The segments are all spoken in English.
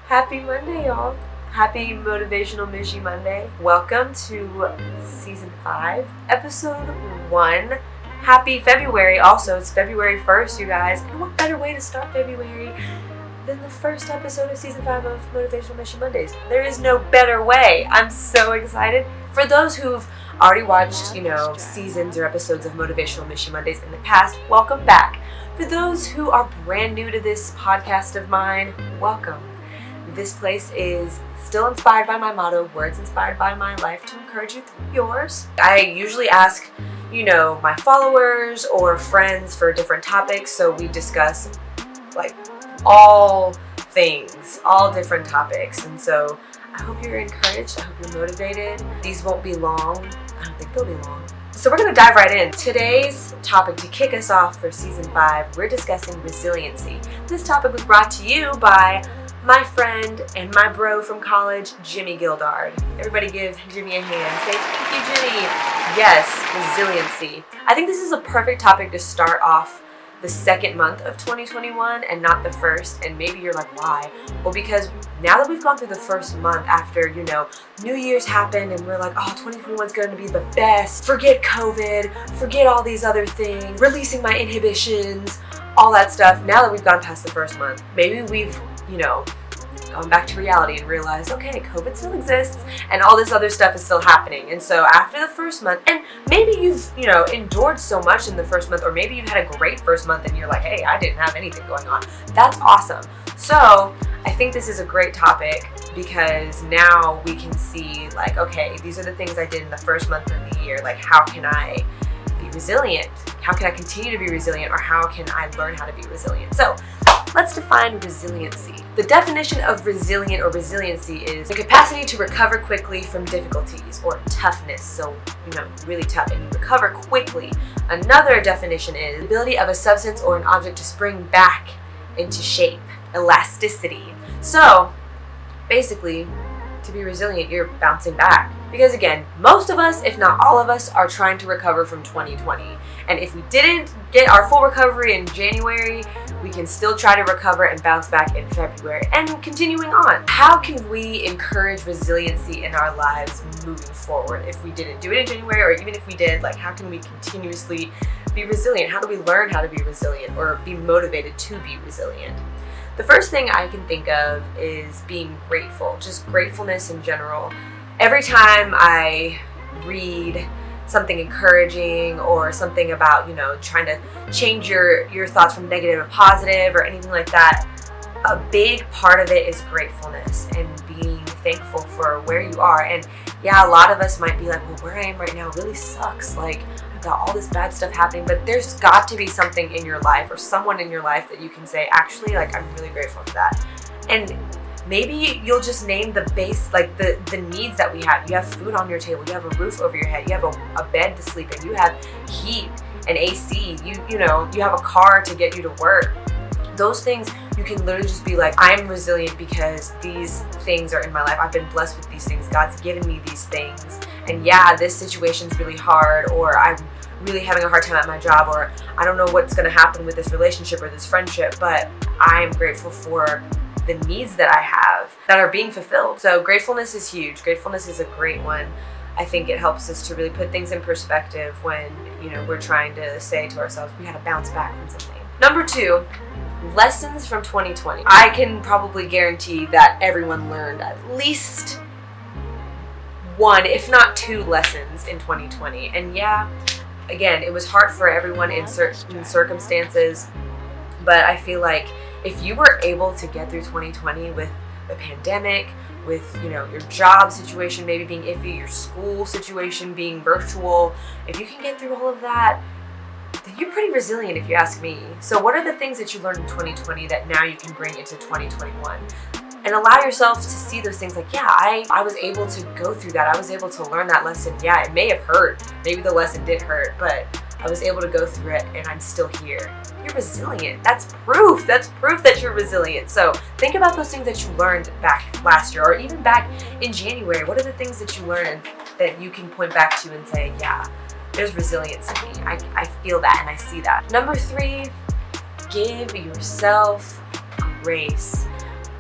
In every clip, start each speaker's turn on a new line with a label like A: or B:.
A: Happy Monday, y'all. Happy Motivational Mishy Monday. Welcome to Season 5, Episode 1. Happy February. Also, it's February 1st, you guys. And what better way to start February than the first episode of Season 5 of Motivational Mishy Mondays? There is no better way. I'm so excited. For those who've already watched, seasons or episodes of Motivational Mishy Mondays in the past, welcome back. For those who are brand new to this podcast of mine, welcome. This place is still inspired by my motto, words inspired by my life to encourage you through yours. I usually ask, my followers or friends for different topics, so we discuss all things, all different topics. And so I hope you're encouraged, I hope you're motivated. These won't be long. I don't think they'll be long. So we're going to dive right in. Today's topic to kick us off for Season 5, we're discussing resiliency. This topic was brought to you by my friend and my bro from college, Jimmy Gildard. Everybody give Jimmy a hand. Say, thank you, Jimmy. Yes, resiliency. I think this is a perfect topic to start off the second month of 2021 and not the first. And maybe you're like, why? Well, because now that we've gone through the first month after, New Year's happened and we're like, 2021 is going to be the best. Forget COVID, forget all these other things, releasing my inhibitions, all that stuff. Now that we've gone past the first month, maybe we've gone back to reality and realized, okay, COVID still exists and all this other stuff is still happening. And so after the first month, and maybe you've, endured so much in the first month, or maybe you've had a great first month and you're like, hey, I didn't have anything going on. That's awesome. So I think this is a great topic because now we can see okay, these are the things I did in the first month of the year. How can I be resilient? How can I continue to be resilient? Or how can I learn how to be resilient? So let's define resiliency. The definition of resilient or resiliency is the capacity to recover quickly from difficulties or toughness. So, really tough and you recover quickly. Another definition is the ability of a substance or an object to spring back into shape, elasticity. So, basically, to be resilient, you're bouncing back. Because again, most of us, if not all of us, are trying to recover from 2020. And if we didn't get our full recovery in January, we can still try to recover and bounce back in February. And continuing on, how can we encourage resiliency in our lives moving forward? If we didn't do it in January, or even if we did, how can we continuously be resilient? How do we learn how to be resilient or be motivated to be resilient? The first thing I can think of is being grateful, just gratefulness in general. Every time I read something encouraging or something about, trying to change your thoughts from negative to positive or anything like that, a big part of it is gratefulness and being thankful for where you are. And yeah, a lot of us might be like, well, where I am right now really sucks. I've got all this bad stuff happening, but there's got to be something in your life or someone in your life that you can say, actually, I'm really grateful for that. And maybe you'll just name the base, the needs that we have. You have food on your table, you have a roof over your head, you have a bed to sleep in, you have heat and AC, you have a car to get you to work. Those things, you can literally just be like, I'm resilient because these things are in my life. I've been blessed with these things. God's given me these things. And yeah, this situation's really hard, or I'm really having a hard time at my job, or I don't know what's going to happen with this relationship or this friendship, but I'm grateful for the needs that I have that are being fulfilled. So gratefulness is huge. Gratefulness is a great one. I think it helps us to really put things in perspective when, we're trying to say to ourselves, we got to bounce back from something. Number 2, lessons from 2020. I can probably guarantee that everyone learned at least 1, if not 2 lessons in 2020. And yeah, again, it was hard for everyone in certain circumstances, but I feel like if you were able to get through 2020 with the pandemic, with your job situation maybe being iffy, your school situation being virtual, if you can get through all of that, then you're pretty resilient if you ask me. So what are the things that you learned in 2020 that now you can bring into 2021? And allow yourself to see those things I was able to go through that. I was able to learn that lesson. Yeah, it may have hurt. Maybe the lesson did hurt, but I was able to go through it and I'm still here. You're resilient. That's proof. That's proof that you're resilient. So think about those things that you learned back last year or even back in January. What are the things that you learned that you can point back to and say, yeah, there's resilience in me. I feel that and I see that. Number 3, give yourself grace.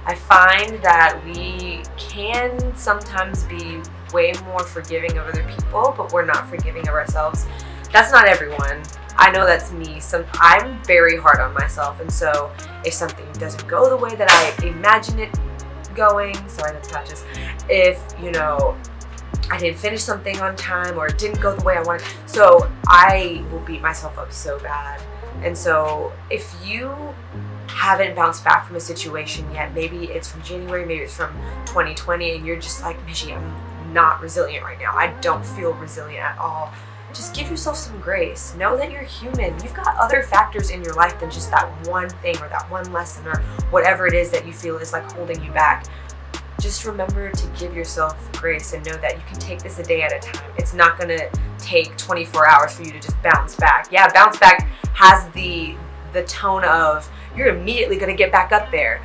A: I find that we can sometimes be way more forgiving of other people, but we're not forgiving of ourselves. That's not everyone. I know that's me. I'm very hard on myself, and so if something doesn't go the way that I imagine it going, sorry, that's patches. If, I didn't finish something on time or it didn't go the way I wanted, so I will beat myself up so bad. And so if you haven't bounced back from a situation yet, maybe it's from January, maybe it's from 2020, and you're just like, Mishy, I'm not resilient right now. I don't feel resilient at all. Just give yourself some grace. Know that you're human. You've got other factors in your life than just that one thing or that one lesson or whatever it is that you feel is like holding you back. Just remember to give yourself grace and know that you can take this a day at a time. It's not going to take 24 hours for you to just bounce back. Yeah, bounce back has the tone of you're immediately going to get back up there.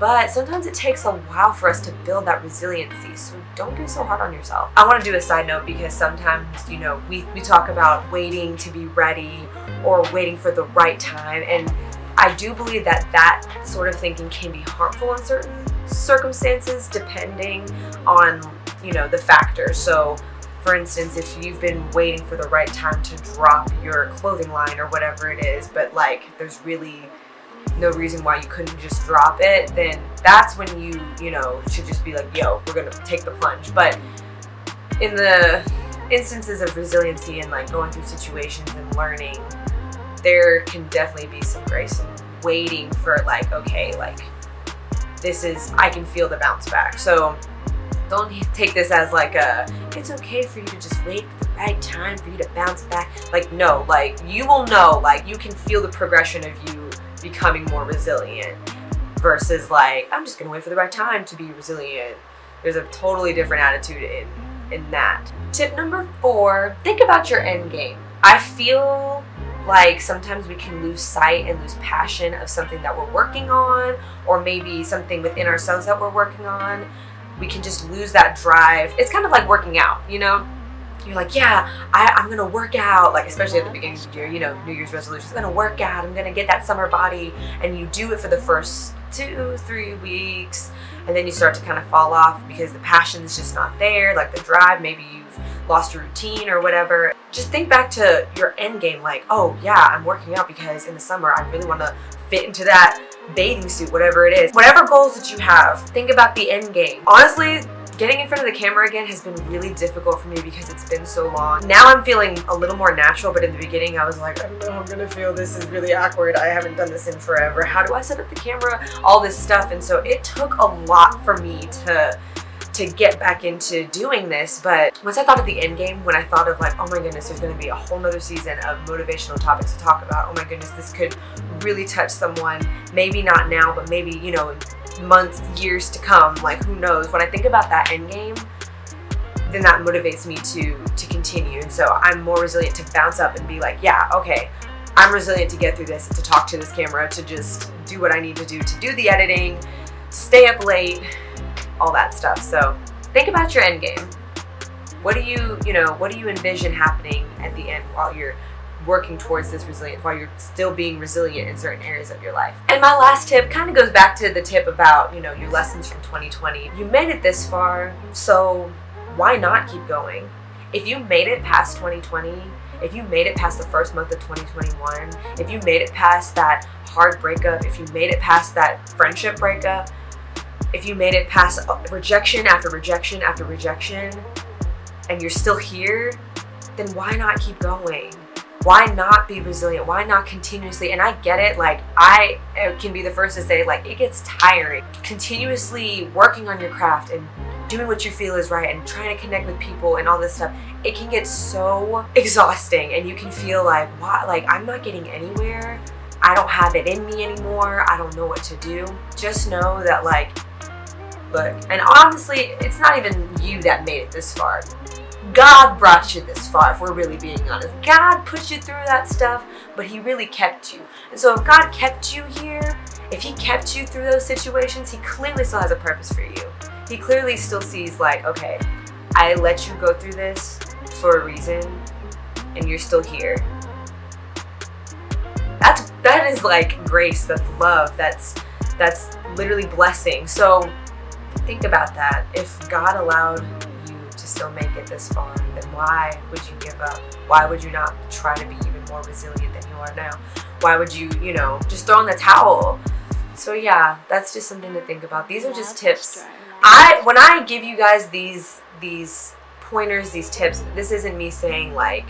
A: But sometimes it takes a while for us to build that resiliency, so don't be so hard on yourself. I want to do a side note because sometimes, we talk about waiting to be ready or waiting for the right time, and I do believe that sort of thinking can be harmful in certain circumstances depending on, the factors. So, for instance, if you've been waiting for the right time to drop your clothing line or whatever it is, but there's really no reason why you couldn't just drop it, then that's when you should just be like, yo, we're gonna take the plunge. But in the instances of resiliency and going through situations and learning, there can definitely be some grace in waiting for I can feel the bounce back. So don't take this as it's okay for you to just wait for the right time for you to bounce back. No, you will know, you can feel the progression of you becoming more resilient versus I'm just gonna wait for the right time to be resilient. There's a totally different attitude in that. Tip number 4, think about your end game. I feel like sometimes we can lose sight and lose passion of something that we're working on, or maybe something within ourselves that we're working on. We can just lose that drive. It's kind of like working out, You're like, yeah, I'm going to work out, especially at the beginning of the year, New Year's resolutions. I'm going to work out. I'm going to get that summer body. And you do it for the first 2-3 weeks. And then you start to kind of fall off because the passion's just not there, the drive. Maybe you've lost your routine or whatever. Just think back to your end game. Oh, yeah, I'm working out because in the summer I really want to fit into that bathing suit, whatever it is. Whatever goals that you have, think about the end game. Honestly, getting in front of the camera again has been really difficult for me because it's been so long. Now I'm feeling a little more natural, but in the beginning I was like, I don't know how I'm gonna feel. This is really awkward. I haven't done this in forever. How do I set up the camera? All this stuff. And so it took a lot for me to get back into doing this. But once I thought of the end game, when I thought of oh my goodness, there's going to be a whole nother season of motivational topics to talk about. Oh my goodness, this could really touch someone. Maybe not now, but maybe, months, years to come. Who knows? When I think about that end game, then that motivates me to continue. And so I'm more resilient to bounce up and be like, yeah, okay, I'm resilient to get through this, to talk to this camera, to just do what I need to do the editing, to stay up late, all that stuff. So think about your end game. What do you envision happening at the end while you're working towards this resilience, while you're still being resilient in certain areas of your life? And my last tip kind of goes back to the tip about, your lessons from 2020. You made it this far, so why not keep going? If you made it past 2020, if you made it past the first month of 2021, if you made it past that hard breakup, if you made it past that friendship breakup, if you made it past rejection after rejection after rejection, and you're still here, then why not keep going? Why not be resilient? Why not continuously? And I get it, I can be the first to say, it gets tiring. Continuously working on your craft and doing what you feel is right and trying to connect with people and all this stuff, it can get so exhausting, and you can feel why, I'm not getting anywhere. I don't have it in me anymore. I don't know what to do. Just know that, look, and honestly, it's not even you that made it this far. God brought you this far, if we're really being honest. God put you through that stuff, but He really kept you. And so if God kept you here, if He kept you through those situations, He clearly still has a purpose for you. He clearly still sees okay, I let you go through this for a reason, and you're still here. That is grace, that's love, that's literally blessing. So think about that. If God allowed you to still make it this far, then why would you give up? Why would you not try to be even more resilient than you are now? Why would you, just throw in the towel? So yeah, that's just something to think about. These are just tips. When I give you guys these pointers, these tips, this isn't me saying like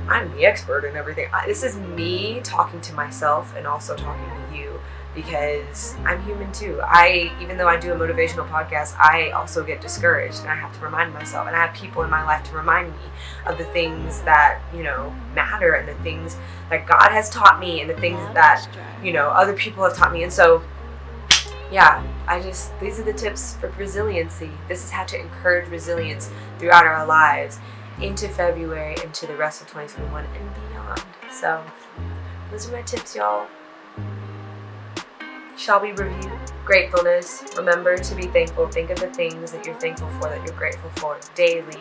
A: I'm the expert in everything. This is me talking to myself and also talking to you, because I'm human too. Even though I do a motivational podcast, I also get discouraged, and I have to remind myself, and I have people in my life to remind me of the things that, matter, and the things that God has taught me, and the things that, other people have taught me. And so, yeah, these are the tips for resiliency. This is how to encourage resilience throughout our lives into February, into the rest of 2021 and beyond. So, those are my tips, y'all. Shall we review? Gratefulness. Remember to be thankful. Think of the things that you're thankful for, that you're grateful for daily.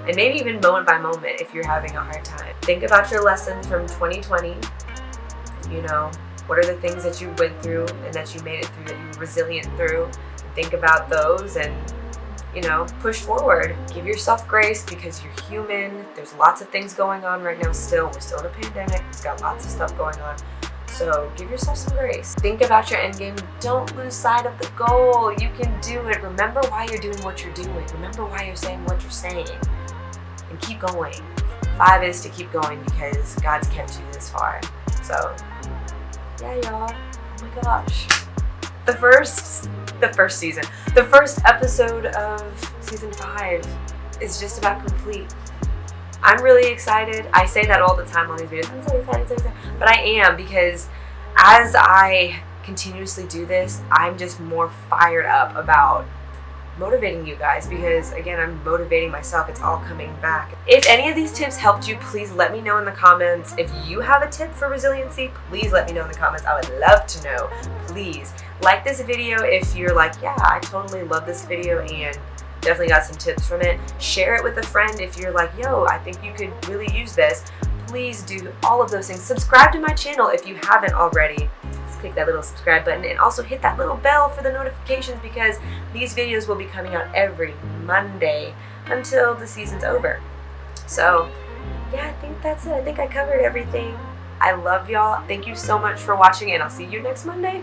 A: And maybe even moment by moment if you're having a hard time. Think about your lessons from 2020. What are the things that you went through and that you made it through, that you were resilient through? Think about those and, push forward. Give yourself grace, because you're human. There's lots of things going on right now still. We're still in a pandemic. We've got lots of stuff going on. So give yourself some grace. Think about your end game. Don't lose sight of the goal. You can do it. Remember why you're doing what you're doing. Remember why you're saying what you're saying. And keep going. 5 is to keep going, because God's kept you this far. So, yeah, y'all. Oh my gosh. The first episode of season 5 is just about complete. I'm really excited. I say that all the time on these videos. I'm so excited. But I am, because as I continuously do this, I'm just more fired up about motivating you guys, because again, I'm motivating myself. It's all coming back. If any of these tips helped you, please let me know in the comments. If you have a tip for resiliency, please let me know in the comments. I would love to know. Please like this video if you're like, yeah, I totally love this video and definitely got some tips from it. Share it with a friend if you're like, yo, I think you could really use this. Please do all of those things. Subscribe to my channel if you haven't already. Just click that little subscribe button, and also hit that little bell for the notifications, because these videos will be coming out every Monday until the season's over. So yeah, I think that's it. I think I covered everything. I love y'all. Thank you so much for watching, and I'll see you next Monday.